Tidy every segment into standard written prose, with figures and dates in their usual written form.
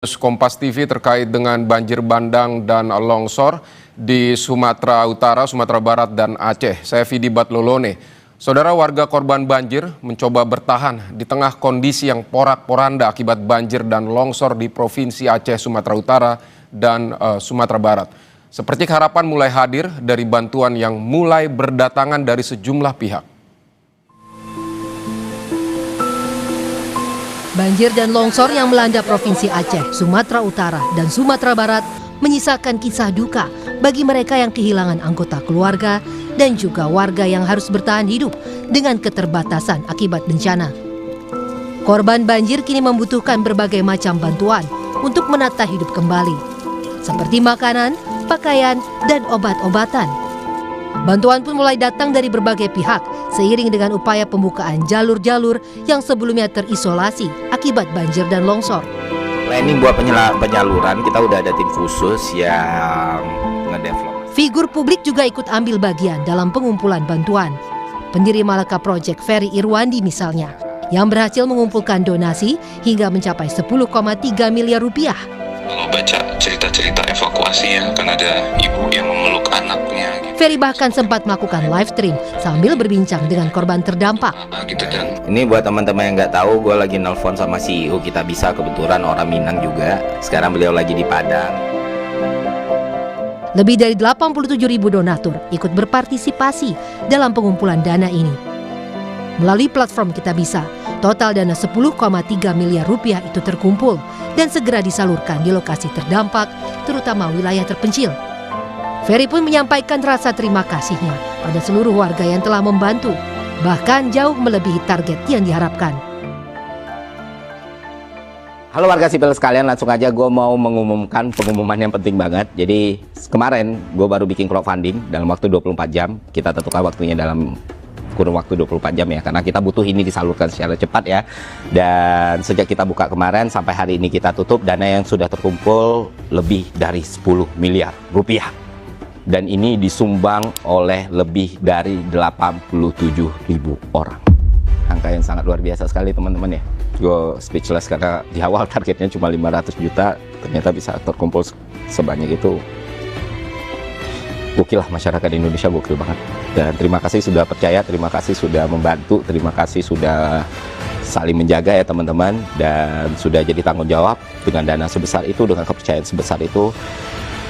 Kompas TV terkait dengan banjir bandang dan longsor di Sumatera Utara, Sumatera Barat, dan Aceh. Saya Vidi Batlolone. Saudara, warga korban banjir mencoba bertahan di tengah kondisi yang porak-poranda akibat banjir dan longsor di Provinsi Aceh, Sumatera Utara, dan Sumatera Barat. Seperti harapan mulai hadir dari bantuan yang mulai berdatangan dari sejumlah pihak. Banjir dan longsor yang melanda Provinsi Aceh, Sumatera Utara, dan Sumatera Barat menyisakan kisah duka bagi mereka yang kehilangan anggota keluarga dan juga warga yang harus bertahan hidup dengan keterbatasan akibat bencana. Korban banjir kini membutuhkan berbagai macam bantuan untuk menata hidup kembali, seperti makanan, pakaian, dan obat-obatan. Bantuan pun mulai datang dari berbagai pihak seiring dengan upaya pembukaan jalur-jalur yang sebelumnya terisolasi akibat banjir dan longsor. Planning buat penyaluran, kita udah ada tim khusus yang ngedevelop. Figur publik juga ikut ambil bagian dalam pengumpulan bantuan. Pendiri Malaka Project Ferry Irwandi misalnya, yang berhasil mengumpulkan donasi hingga mencapai 10,3 miliar rupiah. Kalau baca cerita-cerita evakuasinya, kan ada ibu yang memeluk anaknya. Ferry bahkan sempat melakukan live stream sambil berbincang dengan korban terdampak. Ini buat teman-teman yang nggak tahu, gue lagi nelpon sama CEO Kita Bisa, kebetulan orang Minang juga. Sekarang beliau lagi di Padang. Lebih dari 87.000 donatur ikut berpartisipasi dalam pengumpulan dana ini. Melalui platform Kita Bisa, total dana 10,3 miliar rupiah itu terkumpul dan segera disalurkan di lokasi terdampak, terutama wilayah terpencil. Ferry pun menyampaikan rasa terima kasihnya pada seluruh warga yang telah membantu, bahkan jauh melebihi target yang diharapkan. Halo warga sipil sekalian, langsung aja gue mau mengumumkan pengumuman yang penting banget. Jadi kemarin gue baru bikin crowdfunding dalam waktu 24 jam. Kita tentukan waktunya dalam kurun waktu 24 jam ya, karena kita butuh ini disalurkan secara cepat ya. Dan sejak kita buka kemarin sampai hari ini kita tutup, dana yang sudah terkumpul lebih dari 10 miliar rupiah. Dan ini disumbang oleh lebih dari 87.000 orang. Angka yang sangat luar biasa sekali teman-teman ya. Gue speechless karena di awal targetnya cuma 500 juta, ternyata bisa terkumpul sebanyak itu. Gokil lah, masyarakat Indonesia gokil banget. Dan terima kasih sudah percaya, terima kasih sudah membantu, terima kasih sudah saling menjaga ya teman-teman. Dan sudah jadi tanggung jawab dengan dana sebesar itu, dengan kepercayaan sebesar itu,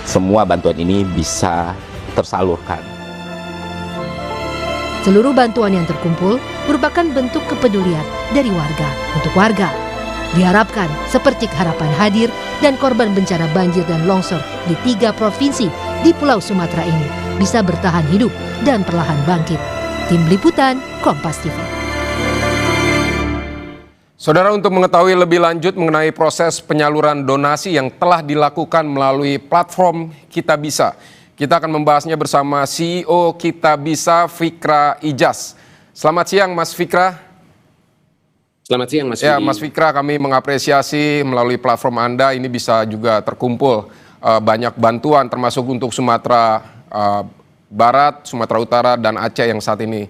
semua bantuan ini bisa tersalurkan. Seluruh bantuan yang terkumpul merupakan bentuk kepedulian dari warga untuk warga. Diharapkan seperti harapan hadir dan korban bencana banjir dan longsor di 3 provinsi di Pulau Sumatera ini bisa bertahan hidup dan perlahan bangkit. Tim Liputan Kompas TV. Saudara, untuk mengetahui lebih lanjut mengenai proses penyaluran donasi yang telah dilakukan melalui platform Kita Bisa, kita akan membahasnya bersama CEO Kita Bisa, Fikra Ijaz. Selamat siang Mas Fikra. Selamat siang Mas Ya, Fidi. Mas Fikra, kami mengapresiasi melalui platform Anda ini bisa juga terkumpul banyak bantuan termasuk untuk Sumatera Barat, Sumatera Utara, dan Aceh yang saat ini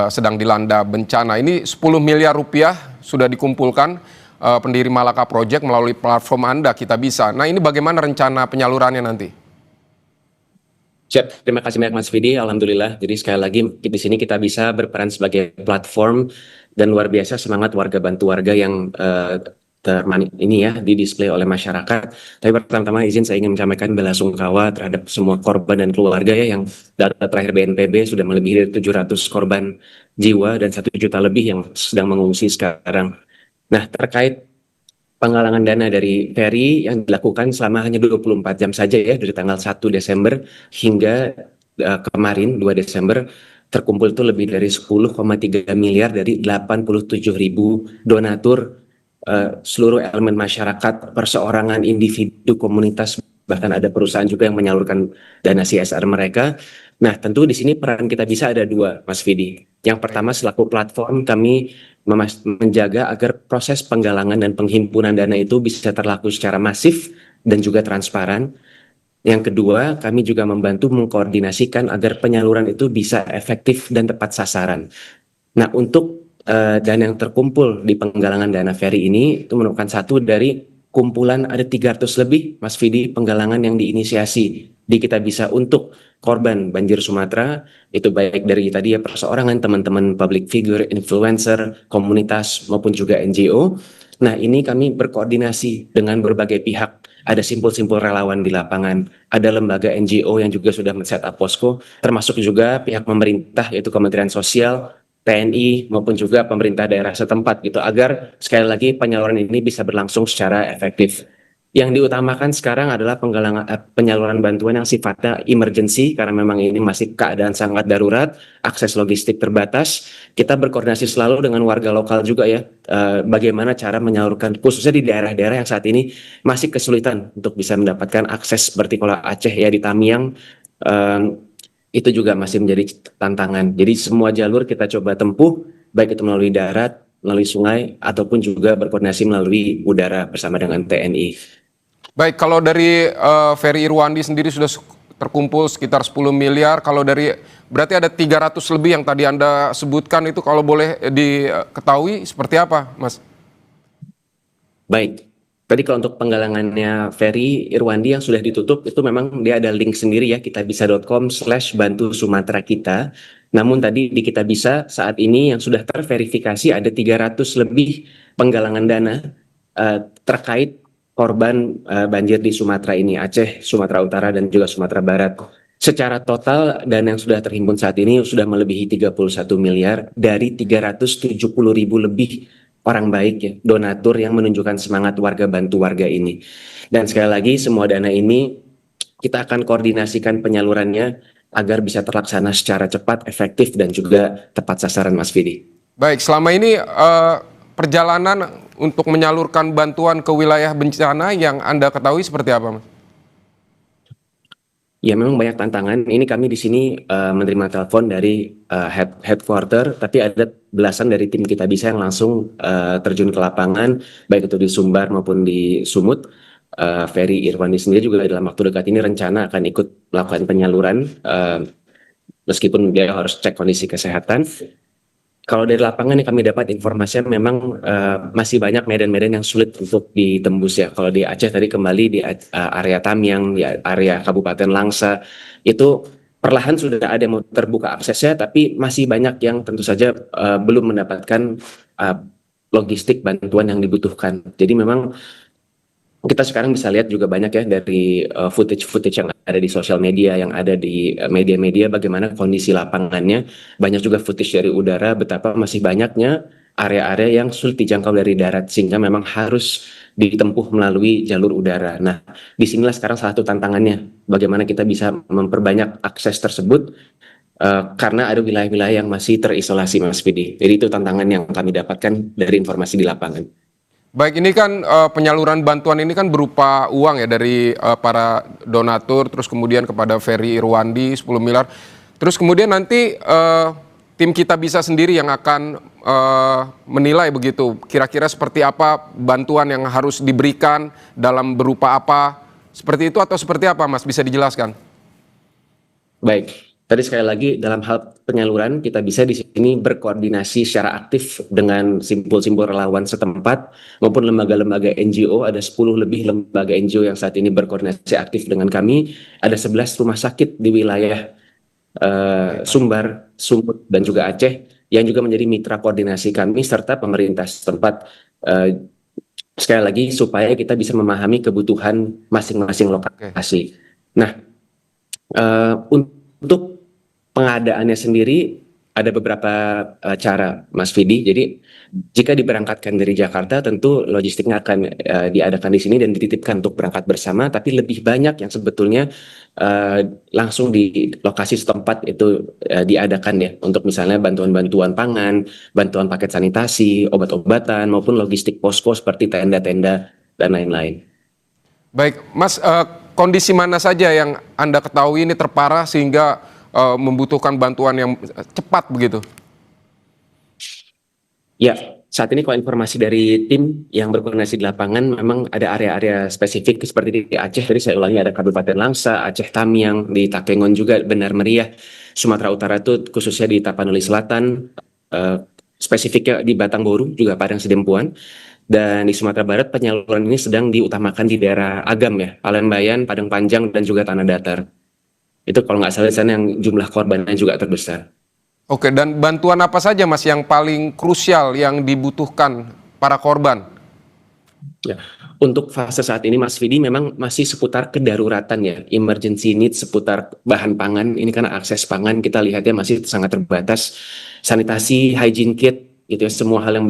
sedang dilanda bencana. Ini 10 miliar rupiah sudah dikumpulkan pendiri Malaka Project melalui platform Anda Kita Bisa. Nah, ini bagaimana rencana penyalurannya nanti? Siap, terima kasih banyak Mas Fidi. Alhamdulillah. Jadi sekali lagi di sini kita bisa berperan sebagai platform dan luar biasa semangat warga bantu warga yang ini ya di-display oleh masyarakat. Tapi pertama-tama izin saya ingin menyampaikan belasungkawa terhadap semua korban dan keluarga ya, yang data terakhir BNPB sudah melebihi dari 700 korban jiwa dan 1 juta lebih yang sedang mengungsi sekarang. Nah, terkait penggalangan dana dari Ferry yang dilakukan selama hanya 24 jam saja ya, dari tanggal 1 Desember hingga kemarin 2 Desember terkumpul itu lebih dari 10,3 miliar dari 87.000 donatur, seluruh elemen masyarakat, perseorangan, individu, komunitas, bahkan ada perusahaan juga yang menyalurkan dana CSR mereka. Nah, tentu di sini peran Kita Bisa ada 2, Mas Fidi. Yang pertama, selaku platform kami menjaga agar proses penggalangan dan penghimpunan dana itu bisa terlaku secara masif dan juga transparan. Yang kedua, kami juga membantu mengkoordinasikan agar penyaluran itu bisa efektif dan tepat sasaran. Nah, untuk dana yang terkumpul di penggalangan dana Ferry ini itu merupakan satu dari kumpulan ada 300 lebih, Mas Vidi, penggalangan yang diinisiasi di Kitabisa untuk korban banjir Sumatera, itu baik dari tadi ya perseorangan, teman-teman public figure, influencer, komunitas, maupun juga NGO. Nah, ini kami berkoordinasi dengan berbagai pihak. Ada simpul-simpul relawan di lapangan, ada lembaga NGO yang juga sudah men-set up posko, termasuk juga pihak pemerintah yaitu Kementerian Sosial, TNI maupun juga pemerintah daerah setempat gitu agar sekali lagi penyaluran ini bisa berlangsung secara efektif. Yang diutamakan sekarang adalah penyaluran bantuan yang sifatnya emergency karena memang ini masih keadaan sangat darurat, akses logistik terbatas. Kita berkoordinasi selalu dengan warga lokal juga ya, bagaimana cara menyalurkan khususnya di daerah-daerah yang saat ini masih kesulitan untuk bisa mendapatkan akses seperti kalau Aceh ya di Tamiang. Itu juga masih menjadi tantangan. Jadi semua jalur kita coba tempuh, baik itu melalui darat, melalui sungai, ataupun juga berkoordinasi melalui udara bersama dengan TNI. Baik, kalau dari Ferry Irwandi sendiri sudah terkumpul sekitar 10 miliar, kalau dari berarti ada 300 lebih yang tadi Anda sebutkan itu kalau boleh diketahui seperti apa, Mas? Baik, tadi kalau untuk penggalangannya Ferry Irwandi yang sudah ditutup itu memang dia ada link sendiri ya, kitabisa.com/bantu Sumatera kita. Namun tadi di Kitabisa saat ini yang sudah terverifikasi ada 300 lebih penggalangan dana terkait korban banjir di Sumatera ini, Aceh, Sumatera Utara, dan juga Sumatera Barat. Secara total dana yang sudah terhimpun saat ini sudah melebihi 31 miliar dari 370.000 lebih orang baik ya, donatur yang menunjukkan semangat warga bantu warga ini. Dan sekali lagi semua dana ini kita akan koordinasikan penyalurannya agar bisa terlaksana secara cepat, efektif, dan juga tepat sasaran, Mas Vidi. Baik, selama ini perjalanan untuk menyalurkan bantuan ke wilayah bencana yang Anda ketahui seperti apa, Mas? Ya memang banyak tantangan. Ini kami di sini menerima telepon dari headquarter, tapi ada belasan dari tim Kitabisa yang langsung terjun ke lapangan, baik itu di Sumbar maupun di Sumut. Ferry Irwandi sendiri juga dalam waktu dekat ini rencana akan ikut melakukan penyaluran, meskipun dia harus cek kondisi kesehatan. Kalau dari lapangan yang kami dapat informasinya memang masih banyak medan-medan yang sulit untuk ditembus ya. Kalau di Aceh tadi kembali di area Tamiang, di area Kabupaten Langsa, itu perlahan sudah ada yang mau terbuka aksesnya, tapi masih banyak yang tentu saja belum mendapatkan logistik bantuan yang dibutuhkan. Jadi memang kita sekarang bisa lihat juga banyak ya dari footage yang ada di sosial media, yang ada di media-media bagaimana kondisi lapangannya. Banyak juga footage dari udara betapa masih banyaknya area-area yang sulit dijangkau dari darat sehingga memang harus ditempuh melalui jalur udara. Nah, disinilah sekarang salah satu tantangannya bagaimana kita bisa memperbanyak akses tersebut karena ada wilayah-wilayah yang masih terisolasi, Mas Pidi. Jadi itu tantangan yang kami dapatkan dari informasi di lapangan. Baik, ini kan penyaluran bantuan ini kan berupa uang ya dari para donatur, terus kemudian kepada Ferry Irwandi 10 miliar. Terus kemudian nanti tim Kitabisa sendiri yang akan menilai begitu, kira-kira seperti apa bantuan yang harus diberikan dalam berupa apa, seperti itu atau seperti apa, Mas? Bisa dijelaskan? Baik. Tadi sekali lagi dalam hal penyaluran kita bisa di sini berkoordinasi secara aktif dengan simpul-simpul relawan setempat maupun lembaga-lembaga NGO. Ada 10 lebih lembaga NGO yang saat ini berkoordinasi aktif dengan kami. Ada 11 rumah sakit di wilayah Sumbar, Sumut, dan juga Aceh yang juga menjadi mitra koordinasi kami serta pemerintah setempat. Sekali lagi supaya kita bisa memahami kebutuhan masing-masing lokasi. Nah, untuk pengadaannya sendiri ada beberapa cara, Mas Vidi. Jadi jika diberangkatkan dari Jakarta, tentu logistiknya akan diadakan di sini dan dititipkan untuk berangkat bersama. Tapi lebih banyak yang sebetulnya langsung di lokasi setempat itu diadakan ya, untuk misalnya bantuan-bantuan pangan, bantuan paket sanitasi, obat-obatan maupun logistik posko seperti tenda-tenda dan lain-lain. Baik, Mas, kondisi mana saja yang Anda ketahui ini terparah sehingga membutuhkan bantuan yang cepat begitu? Ya, saat ini kalau informasi dari tim yang berkoordinasi di lapangan memang ada area-area spesifik seperti di Aceh. Tadi saya ulangi, ada Kabupaten Langsa, Aceh Tamiang, di Takengon juga Benar Meriah, Sumatera Utara itu khususnya di Tapanuli Selatan, spesifiknya di Batangboru juga Padang Sidempuan. Dan di Sumatera Barat penyaluran ini sedang diutamakan di daerah Agam ya, Palembayan, Padang Panjang, dan juga Tanah Datar. Itu kalau nggak salah di sana yang jumlah korbannya juga terbesar. Oke, dan bantuan apa saja Mas yang paling krusial yang dibutuhkan para korban? Ya, untuk fase saat ini Mas Vidi memang masih seputar kedaruratan ya, emergency needs seputar bahan pangan. Ini karena akses pangan kita lihatnya masih sangat terbatas. Sanitasi, hygiene kit, gitu ya, semua hal yang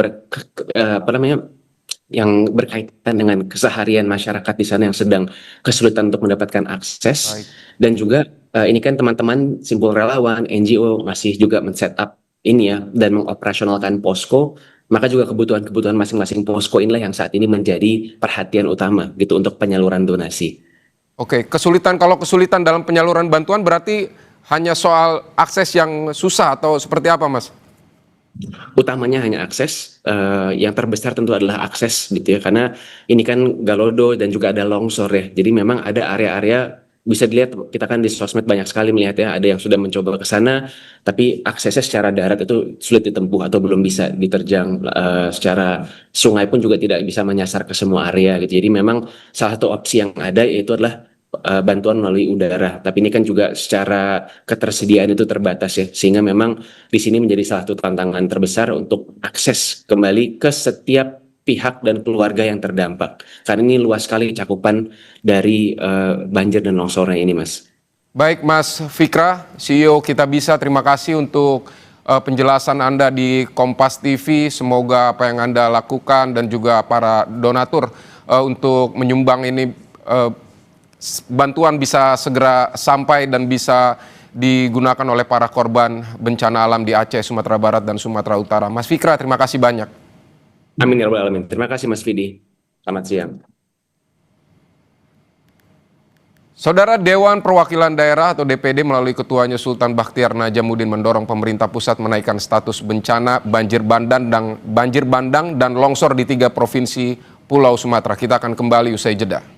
yang berkaitan dengan keseharian masyarakat di sana yang sedang kesulitan untuk mendapatkan akses. Baik. Dan juga ini kan teman-teman simpul relawan, NGO masih juga men-setup ini ya dan mengoperasionalkan posko. Maka juga kebutuhan-kebutuhan masing-masing posko inilah yang saat ini menjadi perhatian utama gitu untuk penyaluran donasi. Oke, kalau kesulitan dalam penyaluran bantuan berarti hanya soal akses yang susah atau seperti apa, Mas? Utamanya hanya akses, yang terbesar tentu adalah akses gitu ya, karena ini kan Galodo dan juga ada longsor ya. Jadi memang ada area-area bisa dilihat, kita kan di sosmed banyak sekali melihat ya, ada yang sudah mencoba ke sana, tapi aksesnya secara darat itu sulit ditempuh atau belum bisa diterjang, secara sungai pun juga tidak bisa menyasar ke semua area gitu. Jadi memang salah satu opsi yang ada yaitu adalah bantuan melalui udara. Tapi ini kan juga secara ketersediaan itu terbatas ya, sehingga memang di sini menjadi salah satu tantangan terbesar untuk akses kembali ke setiap pihak dan keluarga yang terdampak. Karena ini luas sekali cakupan dari banjir dan longsornya ini, Mas. Baik, Mas Fikra, CEO Kitabisa, terima kasih untuk penjelasan Anda di Kompas TV. Semoga apa yang Anda lakukan dan juga para donatur untuk menyumbang ini bantuan bisa segera sampai dan bisa digunakan oleh para korban bencana alam di Aceh, Sumatera Barat, dan Sumatera Utara. Mas Fikra, terima kasih banyak. Amin ya rabbal alamin. Terima kasih Mas Vidi. Selamat siang. Saudara, Dewan Perwakilan Daerah atau DPD melalui ketuanya Sultan Bakhtiar Najamuddin mendorong pemerintah pusat menaikkan status bencana banjir bandang dan longsor di 3 provinsi Pulau Sumatera. Kita akan kembali usai jeda.